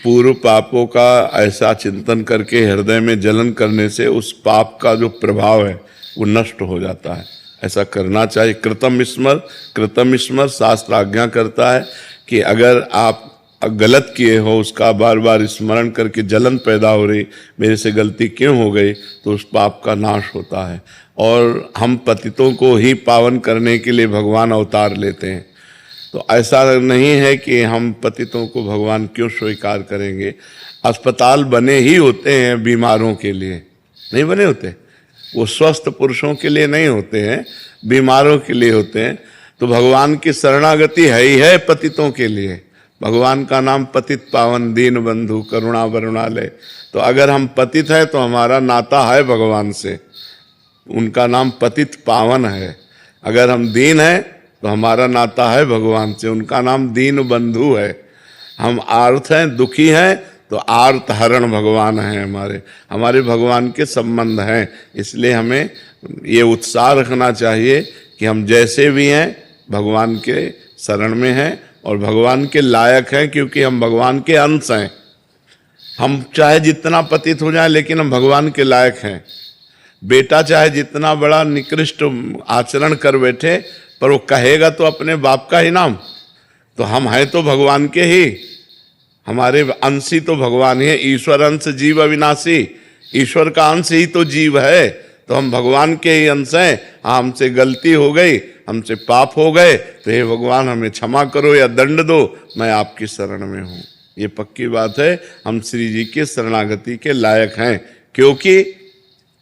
पूर्व पापों का ऐसा चिंतन करके हृदय में जलन करने से उस पाप का जो प्रभाव है वो नष्ट हो जाता है। ऐसा करना चाहिए। कृतम स्मर शास्त्र आज्ञा करता है कि अगर आप गलत किए हो उसका बार बार स्मरण करके जलन पैदा हो रही, मेरे से गलती क्यों हो गई, तो उस पाप का नाश होता है। और हम पतितों को ही पावन करने के लिए भगवान अवतार लेते हैं। तो ऐसा नहीं है कि हम पतितों को भगवान क्यों स्वीकार करेंगे। अस्पताल बने ही होते हैं बीमारों के लिए, नहीं बने होते, वो स्वस्थ पुरुषों के लिए नहीं होते हैं, बीमारों के लिए होते हैं। तो भगवान की शरणागति है ही है पतितों के लिए। भगवान का नाम पतित पावन दीन बंधु करुणा वरुणालय। तो अगर हम पतित हैं तो हमारा नाता है भगवान से, उनका नाम पतित पावन है। अगर हम दीन हैं तो हमारा नाता है भगवान से, उनका नाम दीन बंधु है। हम आर्त हैं, दुखी हैं, तो आर्त हरण भगवान हैं हमारे भगवान के संबंध हैं। इसलिए हमें ये उत्साह रखना चाहिए कि हम जैसे भी हैं भगवान के शरण में हैं और भगवान के लायक हैं, क्योंकि हम भगवान के अंश हैं। हम चाहे जितना पतित हो जाए लेकिन हम भगवान के लायक हैं। बेटा चाहे जितना बड़ा निकृष्ट आचरण कर बैठे, पर वो कहेगा तो अपने बाप का ही नाम। तो हम हैं तो भगवान के ही, हमारे अंशी तो भगवान ही है। ईश्वर अंश जीव अविनाशी, ईश्वर का अंश ही तो जीव है। तो हम भगवान के ही अंश हैं। हमसे गलती हो गई, हमसे पाप हो गए, तो हे भगवान हमें क्षमा करो या दंड दो, मैं आपकी शरण में हूँ। ये पक्की बात है, हम श्री जी के शरणागति के लायक हैं। क्योंकि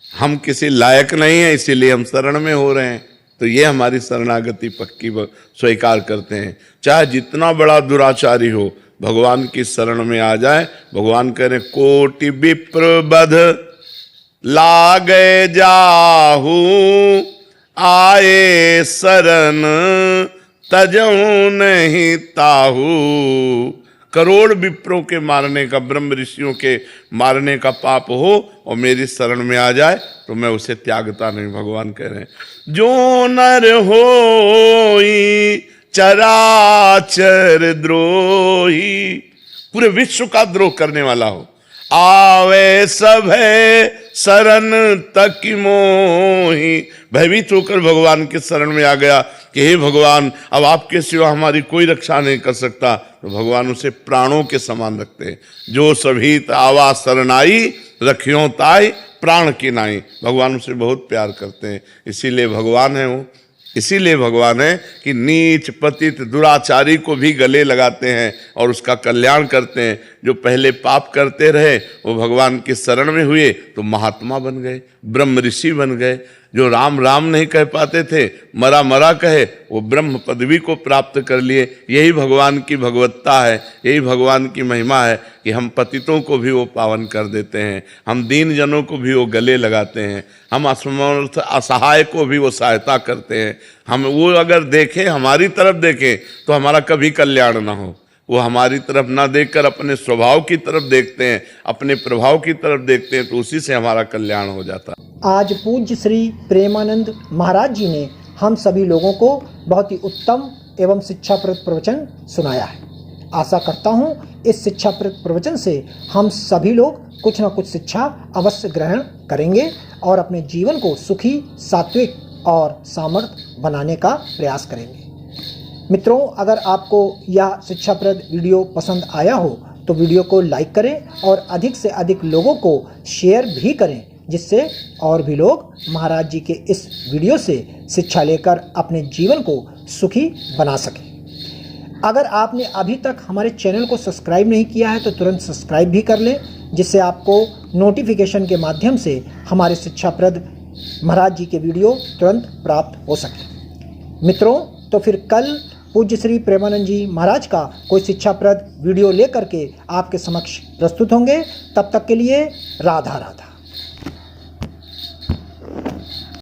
हम किसी लायक नहीं हैं, इसीलिए हम शरण में हो रहे हैं। तो ये हमारी शरणागति पक्की स्वीकार करते हैं। चाहे जितना बड़ा दुराचारी हो, भगवान की शरण में आ जाए। भगवान कह रहे कोटि विप्र बध लागे जाहू, आए शरण तजहू नहीं ताहू। करोड़ विप्रों के मारने का, ब्रह्म ऋषियों के मारने का पाप हो और मेरी शरण में आ जाए तो मैं उसे त्यागता नहीं। भगवान कह रहे हैं जो नर होई चराचर द्रोही, पूरे विश्व का द्रोह करने वाला हो, आवे सब है शरण तक मोही। भयभीत होकर भगवान के शरण में आ गया कि हे भगवान, अब आपके सिवा हमारी कोई रक्षा नहीं कर सकता। तो भगवान उसे प्राणों के समान रखते हैं। जो सभीत आवा शरणाई, रखियों ताई प्राण की नाई। भगवान उसे बहुत प्यार करते हैं, इसीलिए भगवान है वो। इसीलिए भगवान है कि नीच पतित दुराचारी को भी गले लगाते हैं और उसका कल्याण करते हैं। जो पहले पाप करते रहे वो भगवान की शरण में हुए तो महात्मा बन गए, ब्रह्म ऋषि बन गए। जो राम राम नहीं कह पाते थे, मरा मरा कहे, वो ब्रह्म पदवी को प्राप्त कर लिए। यही भगवान की भगवत्ता है, यही भगवान की महिमा है कि हम पतितों को भी वो पावन कर देते हैं, हम दीन जनों को भी वो गले लगाते हैं, हम असमर्थ असहाय को भी वो सहायता करते हैं। हम वो अगर देखें, हमारी तरफ देखें, तो हमारा कभी कल्याण ना हो। वो हमारी तरफ ना देखकर अपने स्वभाव की तरफ देखते हैं, अपने प्रभाव की तरफ देखते हैं, तो उसी से हमारा कल्याण हो जाता है। आज पूज्य श्री प्रेमानंद महाराज जी ने हम सभी लोगों को बहुत ही उत्तम एवं शिक्षाप्रद प्रवचन सुनाया है। आशा करता हूँ इस शिक्षाप्रद प्रवचन से हम सभी लोग कुछ न कुछ शिक्षा अवश्य ग्रहण करेंगे और अपने जीवन को सुखी, सात्विक और सामर्थ्य बनाने का प्रयास करेंगे। मित्रों, अगर आपको यह शिक्षाप्रद वीडियो पसंद आया हो तो वीडियो को लाइक करें और अधिक से अधिक लोगों को शेयर भी करें, जिससे और भी लोग महाराज जी के इस वीडियो से शिक्षा लेकर अपने जीवन को सुखी बना सकें। अगर आपने अभी तक हमारे चैनल को सब्सक्राइब नहीं किया है तो तुरंत सब्सक्राइब भी कर लें, जिससे आपको नोटिफिकेशन के माध्यम से हमारे शिक्षाप्रद महाराज जी के वीडियो तुरंत प्राप्त हो सके। मित्रों, तो फिर कल पूज्य श्री प्रेमानंद जी महाराज का कोई शिक्षाप्रद वीडियो लेकर के आपके समक्ष प्रस्तुत होंगे। तब तक के लिए राधा राधा।